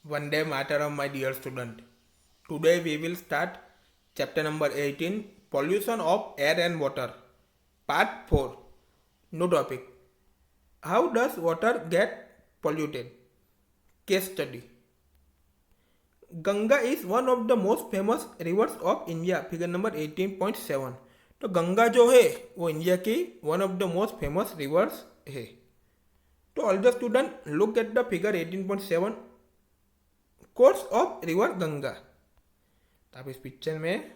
Vande Mataram, my dear student. Today we will start chapter number 18, Pollution of Air and Water. Part 4. No topic. How does water get polluted? Case study. Ganga is one of the most famous rivers of India. Figure number 18.7. तो गंगा जो है वो India की one of the most famous reverse है. तो all the student look at the figure 18.7 course of river Ganga. तो आप इस पिक्चर में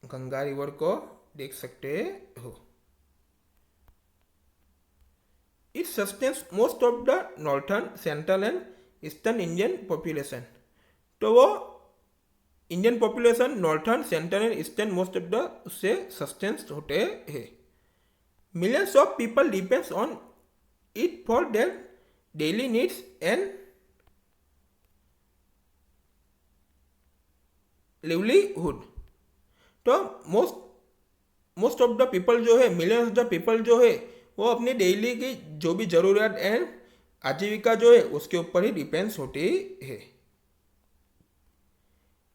गंगा रिवर को देख सकते हो. It sustains most of the northern, central and eastern Indian population. तो वो Indian population northern, central and eastern most of the उससे सस्टेन्स होते हैं. Millions of people depends on it for their daily needs and livelihood. तो most of the people जो है, millions of the people जो है वो अपनी डेली की जो भी जरूरियात एंड आजीविका जो है उसके ऊपर ही डिपेंड्स होती है.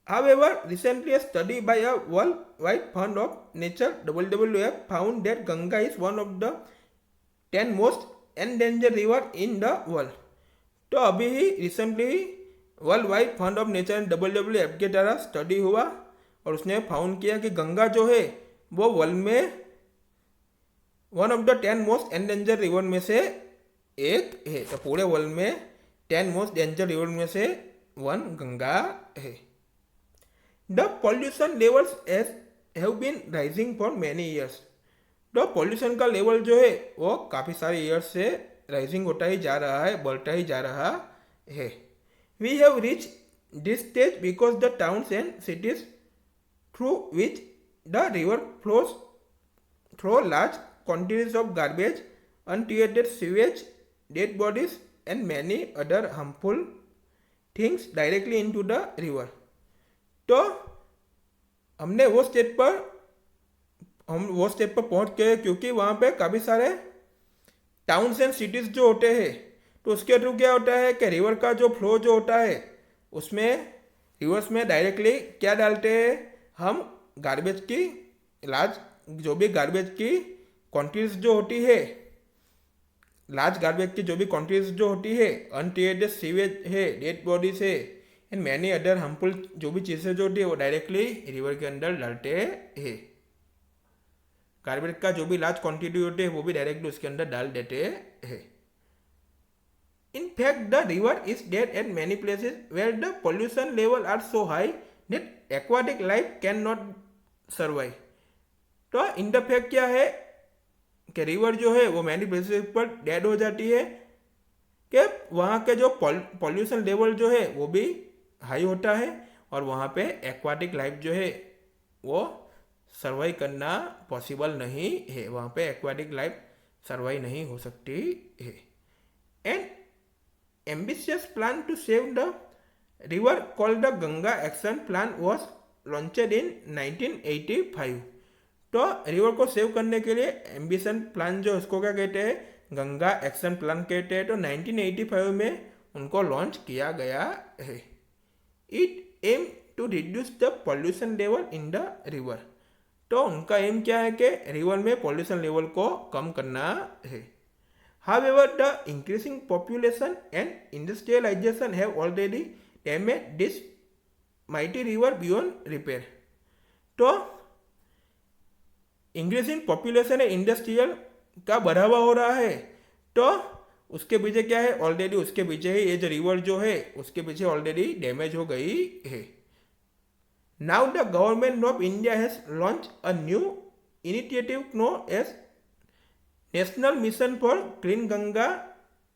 However, recently a study by a worldwide fund of nature WWF found that Ganga is one of the 10 most endangered river in the world. तो अभी ही recently world wide fund of nature WWF के द्वारा study हुआ और उसने found किया कि गंगा जो है वो वर्ल्ड में one of the 10 most endanger river में से एक है. तो पूरे वर्ल्ड में 10 मोस्ट डेंजर रिवर में से वन गंगा है. The pollution levels have been rising for many years. तो pollution का लेवल जो है वो काफ़ी सारे ईयर्स से राइजिंग होता ही जा रहा है, बढ़ता ही जा रहा है. We have reached this stage because the towns and cities through which the river flows throw large quantities of garbage, untreated sewage, dead bodies and many other harmful things directly into the river. तो हमने वो step पर पहुंच गए क्योंकि वहाँ पे काफ़ी सारे टाउन्स एंड सिटीज़ जो होते हैं तो उसके थ्रू क्या होता है कि रिवर का जो फ्लो जो होता है उसमें रिवर्स में डायरेक्टली क्या डालते हैं हम, गार्बेज की जो भी गार्बेज की क्वांटिटीज जो होती है, लार्ज गार्बेज की जो भी क्वांटिटीज जो होती है, अनट्रीटेड सीवेज है, डेड बॉडीज है एंड मैनी अदर हार्मफुल जो भी चीज़ें जो होती है वो डायरेक्टली रिवर के अंदर डालते हैं. गार्बेज का जो भी लार्ज क्वांटिटी होती है वो भी डायरेक्टली उसके अंदर डाल देते हैं. In fact the river is dead at many places where the pollution level are so high that aquatic life can not survive. तो इन द फैक्ट क्या है कि रिवर जो है वो मैनी प्लेसेस पर डेड हो जाती है कि वहाँ के जो पॉल्यूशन लेवल जो है वो भी हाई होता है और वहाँ पे एक्वाटिक लाइफ जो है वो सर्वाइव करना पॉसिबल नहीं है. वहाँ पे एक्वाटिक लाइफ सर्वाइव नहीं हो सकती है. And ambitious plan to save the river called the Ganga action plan was launched in 1985. तो रिवर को सेव करने के लिए एम्बिशन प्लान जो उसको क्या कहते हैं, गंगा एक्शन प्लान कहते हैं. तो 1985 में उनको लॉन्च किया गया है. It aim to reduce the pollution level in the river. तो उनका एम क्या है कि रिवर में पॉल्यूशन लेवल को कम करना है. However, the increasing population and industrialization have already damaged this mighty river beyond repair. तो इंक्रीजिंग पॉपुलेशन है, इंडस्ट्रियल का बढ़ावा हो रहा है तो उसके पीछे क्या है, ऑलरेडी उसके पीछे ही ये जो रिवर जो है उसके पीछे ऑलरेडी डैमेज हो गई है. Now the government of India has launch a new initiative known as national mission for clean Ganga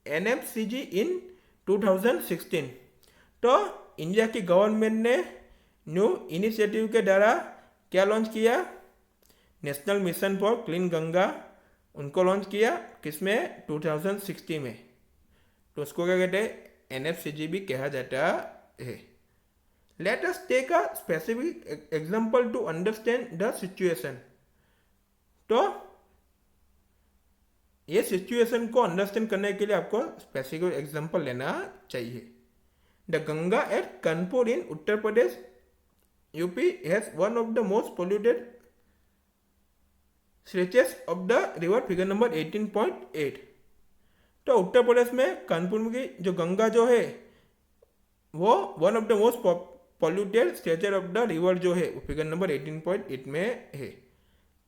NMCG in 2016. तो इंडिया की गवर्नमेंट ने न्यू इनिशिएटिव के द्वारा क्या लॉन्च किया, national mission for clean Ganga उनको लॉन्च किया. किसमें, 2016 में. तो उसको क्या कहते हैं, NFCG भी कहा जाता है. Let us take a specific example to understand the situation. तो ये सिचुएशन को अंडरस्टैंड करने के लिए आपको स्पेसिफिक एग्जांपल लेना चाहिए. The Ganga at Kanpur in Uttar Pradesh UP has one of the most polluted stretches of the river, figure number 18.8। तो उत्तर प्रदेश में कानपुर की जो गंगा जो है वो one of the most polluted stretcher of the river जो है वो फिगर नंबर 18.8 में है।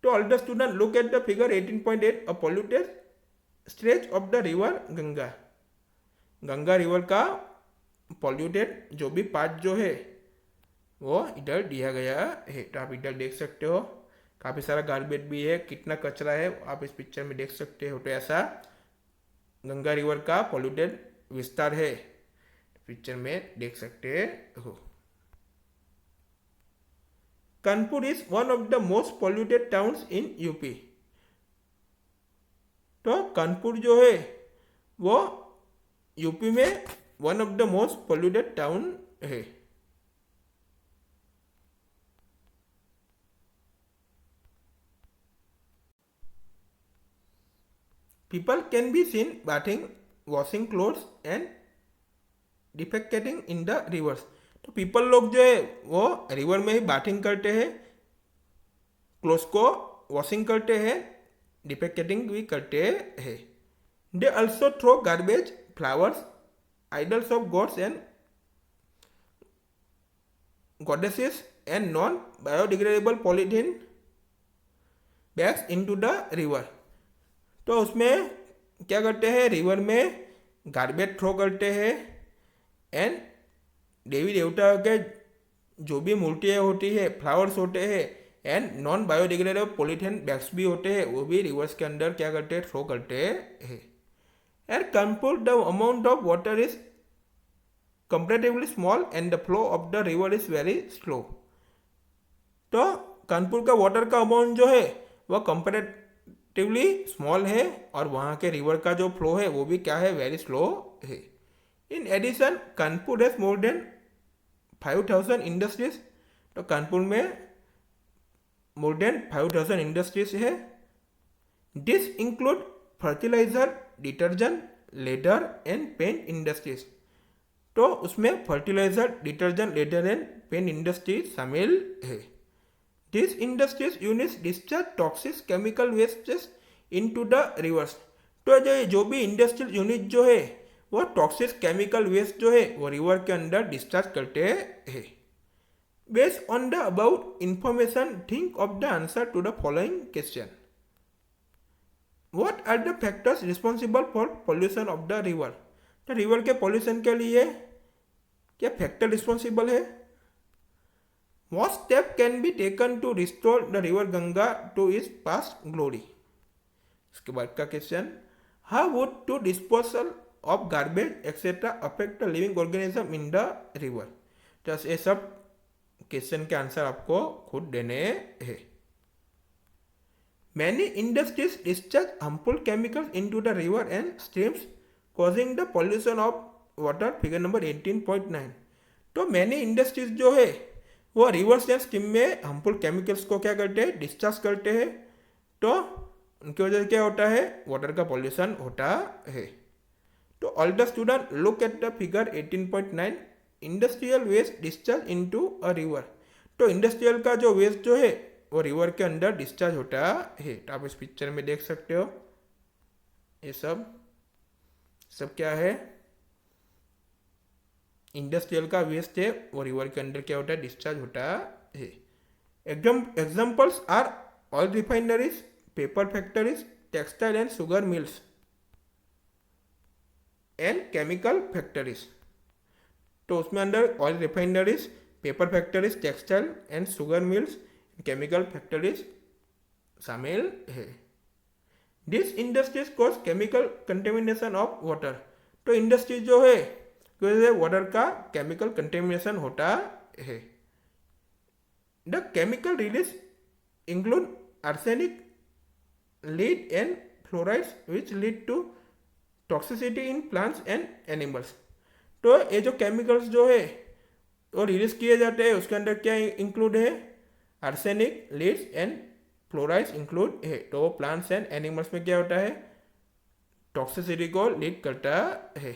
तो all the student look at the figure 18.8, a polluted stretch of the river Ganga. Ganga river का पॉल्यूटेड जो भी पार्ट जो है वो इधर दिया गया है। तो आप इधर देख सकते हो काफ़ी सारा गार्बेज भी है, कितना कचरा है आप इस पिक्चर में देख सकते हो। तो ऐसा गंगा रिवर का पॉल्यूटेड विस्तार है, पिक्चर में देख सकते हो। Kanpur is one of the most polluted towns in UP. तो कानपुर जो है वो यूपी में one of the most polluted town है। People can be seen bathing, washing clothes and defecating in the rivers। तो पीपल लोग जो है वो रिवर में ही बाथिंग करते हैं, क्लोथ्स को वॉशिंग करते हैं, डिफेकेटिंग भी करते हैं। They also throw garbage, flowers, idols of gods and goddesses and non-biodegradable polythene bags into the river। तो उसमें क्या करते हैं, रिवर में गार्बेज थ्रो करते हैं एंड देवी देवता के जो भी मूर्तियाँ होती है, फ्लावर्स होते हैं and non biodegradable polythene bags भी होते हैं, वो भी रिवर्स के अंदर क्या करते हैं, थ्रो करते हैं। At Kanpur, the amount of water is comparatively small and the flow of the river is very slow। तो कानपुर का वाटर का अमाउंट जो है वह कंपेरेटिवली स्मॉल है और वहाँ के रिवर का जो फ्लो है वो भी क्या है, वेरी स्लो है। In addition Kanpur has more than 5000 industries. तो कानपुर में मोर देन 5000 इंडस्ट्रीज है। This include fertilizer, detergent, leather and paint industries. तो उसमें fertilizer, detergent, leather and paint industry शामिल है। This industries units discharge toxic chemical wastage into the rivers. तो जो भी इंडस्ट्रियल यूनिट जो है वो टॉक्सिक केमिकल वेस्ट जो है वो रिवर के अंदर डिस्चार्ज करते हैं। Based on the about information think of the answer to the following question. What are the factors responsible for pollution of the river? तो रिवर के पॉल्यूशन के लिए क्या फैक्टर रिस्पॉन्सिबल है? What step can be taken to restore the river Ganga to its past glory? इसके बाद का question, How would to disposal of garbage etc. affect the living organism in the river? तो ये सब question के answer आपको खुद देने हैं। Many industries discharge harmful chemicals into the river and streams, causing the pollution of water, figure number 18.9। तो many industries जो है वो रिवर्स एंड स्ट्रीम में हार्मफुल केमिकल्स को क्या करते हैं, डिस्चार्ज करते हैं। तो उनकी वजह से क्या होता है, वाटर का पॉल्यूशन होता है। तो all the student look at the figure 18.9, industrial waste discharge into a river. तो इंडस्ट्रियल का जो वेस्ट जो है वो रिवर के अंदर डिस्चार्ज होता है। तो आप इस पिक्चर में देख सकते हो ये सब क्या है, इंडस्ट्रियल का वेस्ट है वो रिवर के अंदर क्या होता है, डिस्चार्ज होता है। Examples are oil refineries, paper factories, textile and sugar mills and chemical factories. तो उसमें अंदर oil refineries, paper factories, textile and sugar mills, chemical factories शामिल है। This industries cause chemical contamination of water. तो industry जो है water का chemical contamination होता है। The chemical release include arsenic, lead and fluorides which lead to toxicity in plants and animals. तो ये जो केमिकल्स जो है वो रिलीज किए जाते हैं उसके अंदर क्या इंक्लूड है, arsenic, Leeds and fluorides include है। तो वो प्लांट्स एंड एनिमल्स में क्या होता है, टॉक्सिसिटी को लीड करता है।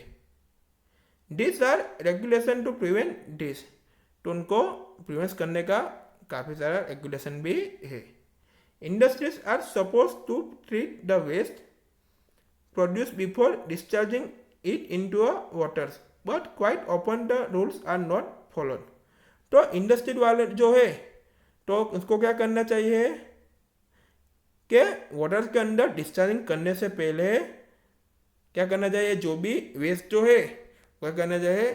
This are regulation to prevent this, तो उनको प्रिवेंट करने का काफ़ी सारा रेगुलेशन भी है. Industries are suppose to treat the waste produce before discharging it into a waters, but quite often the rules are not followed. तो इंडस्ट्री वाले जो है तो उसको क्या करना चाहिए कि वाटर के अंदर डिस्चार्जिंग करने से पहले क्या करना चाहिए, जो भी वेस्ट जो है वह करना चाहिए,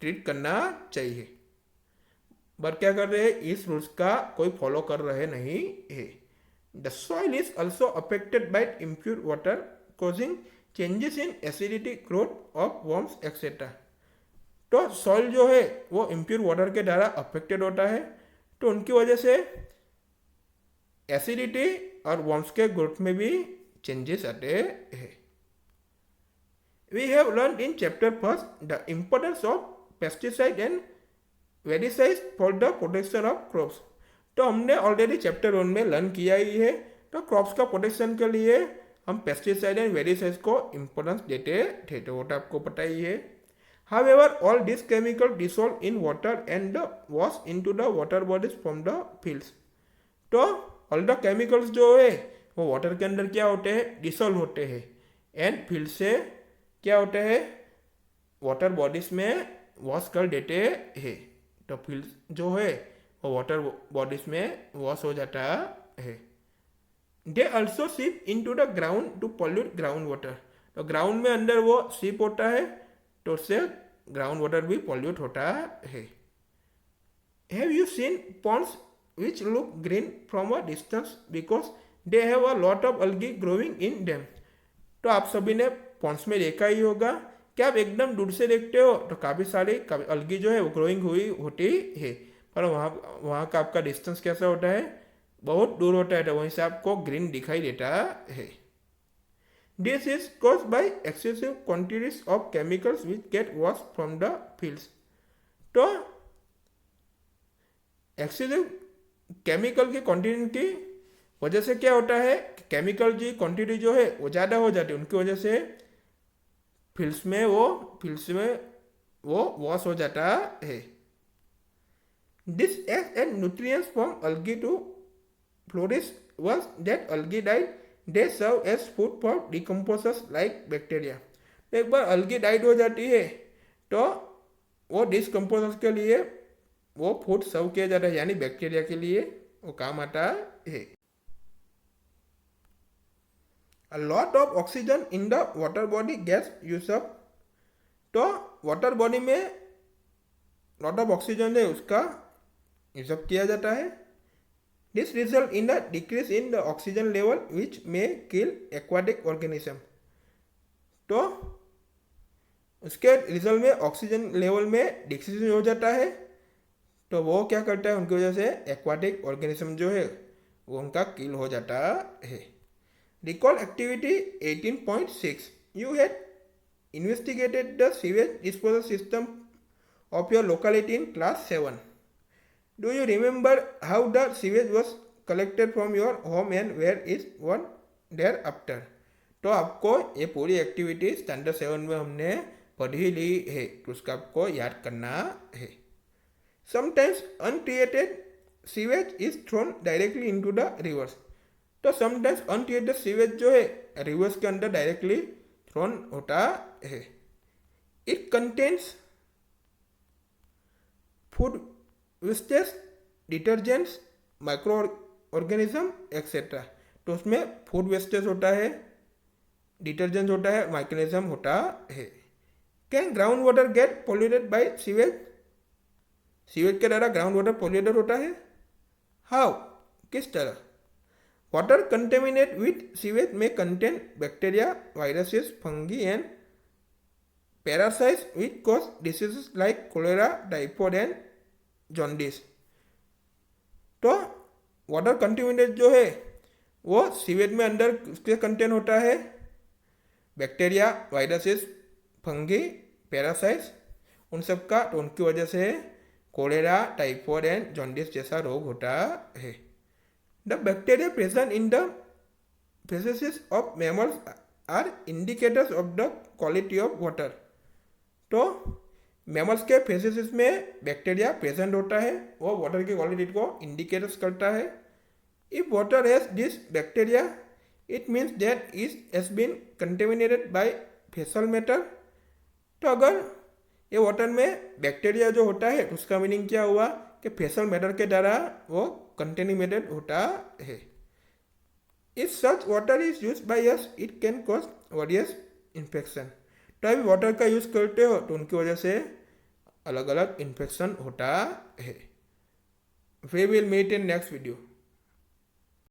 ट्रीट करना चाहिए. बट क्या कर रहे हैं, इस रूल्स का कोई फॉलो कर रहे नहीं है. The soil is also affected by impure water causing changes in acidity, growth of worms etcetera. तो सॉइल जो है वो इम्प्योर वाटर के द्वारा अफेक्टेड होता है, तो उनकी वजह से एसिडिटी और वर्म्स के ग्रोथ में भी चेंजेस आते हैं. We have learn in chapter first the importance of pesticide and weedicide for the protection of crops. तो हमने ऑलरेडी चैप्टर 1 में लर्न किया ही है. तो क्रॉप्स का प्रोटेक्शन के लिए हम पेस्टिसाइड एंड वेडिसाइड को इम्पोर्टेंस देते थे, तो वो तो आपको पता ही है. However, all these chemicals dissolve in water and wash into the water bodies from the fields. तो ऑल द केमिकल्स जो है वो वाटर के अंदर क्या होते हैं, डिसॉल्व होते हैं, एंड फील्ड से क्या होते हैं, वाटर बॉडीज में वॉश कर देते हैं. तो फील्ड जो है वो वाटर बॉडीज में वॉश हो जाता है. They also seep into the ground to pollute ground water. तो ग्राउंड में अंदर वो सीप होता है, तो उससे ग्राउंड वाटर भी पॉल्यूट होता है. Have you seen ponds which look green from a distance because they have a lot of algae growing in them. तो आप सभी ने पॉन्ड्स में देखा ही होगा कि आप एकदम दूर से देखते हो तो काफ़ी सारी अल्गी जो है वो ग्रोइंग हुई होती है, पर वहाँ का आपका डिस्टेंस कैसा होता है, बहुत दूर होता है, तो वहीं से आपको ग्रीन दिखाई देता है. This is caused by excessive quantities of chemicals which get washed from the fields. तो एक्सेसिव केमिकल की क्वांटिटी की वजह से क्या होता है, केमिकल की क्वांटिटी जो है वो ज़्यादा हो जाती है, उनकी वजह से फील्ड्स में वो वॉश हो जाता है. This act and nutrients from algae to flourish. Once that algae died, they serve as food for decomposers like bacteria. तो एक बार algae डाइड हो जाती है तो वो डिस्कम्पोजर्स के लिए वो फूड सर्व किया जाता है, यानी बैक्टीरिया के लिए वो काम आता है. A lot of oxygen in the water body gets used up. तो वाटर बॉडी में लॉट ऑफ ऑक्सीजन है उसका यूज अप किया जाता है. This result in a decrease in the oxygen level which may kill aquatic organism. तो उसके result में ऑक्सीजन लेवल में डिक्रीज हो जाता है, तो वो क्या करता है, उनकी वजह से एक्वाटिक ऑर्गेनिज्म जो है वो उनका किल हो जाता है. Recall activity 18.6. You had investigated the sewage disposal system of your locality in class 7. Do you remember how the sewage was collected from your home and where is one thereafter? तो आपको ये पूरी एक्टिविटी स्टैंडर्ड 7 में हमने पढ़ी ली है, तो उसका आपको याद करना है. Sometimes untreated sewage is thrown directly into the rivers. तो sometimes untreated sewage जो है रिवर्स के अंदर डायरेक्टली थ्रोन होता है. It contains food wastage, detergents, micro organism etcetera. तो उसमें फूड वेस्टेज होता है, डिटर्जेंट होता है, माइक्रोनिज्म होता है. Can ground water get polluted by sewage? Sewage के द्वारा ग्राउंड वाटर पोल्यूटेड होता है. हाउ, किस तरह? Water contaminate with sewage may contain bacteria, viruses, fungi and parasites which cause diseases like cholera, typhoid and jaundice. तो water contaminate जो है वो सीवेज में अंदर उसके कंटेन होता है बैक्टीरिया, वायरसेस, फंगी, पैरासाइट्स, उन सब का, तो उनकी वजह से कोलेरा, टाइफॉइड एंड जॉन्डिस जैसा रोग होता है. The bacteria present in the faeces of mammals are indicators of the quality of water. तो मैमल्स के फेसेस में बैक्टीरिया प्रेजेंट होता है, वो वाटर की क्वालिटी को इंडिकेट करता है। If water has this bacteria it means that it has been contaminated by faecal matter. तो अगर ये वाटर में बैक्टीरिया जो होता है तो उसका मीनिंग क्या हुआ कि फेसल मैटर के द्वारा वो कंटेमिनेटेड होता है। If such water is use by us it can cause various infection. तो अभी वाटर का यूज़ करते हो तो उनकी वजह से अलग अलग इन्फेक्शन होता है। We will meet in next video.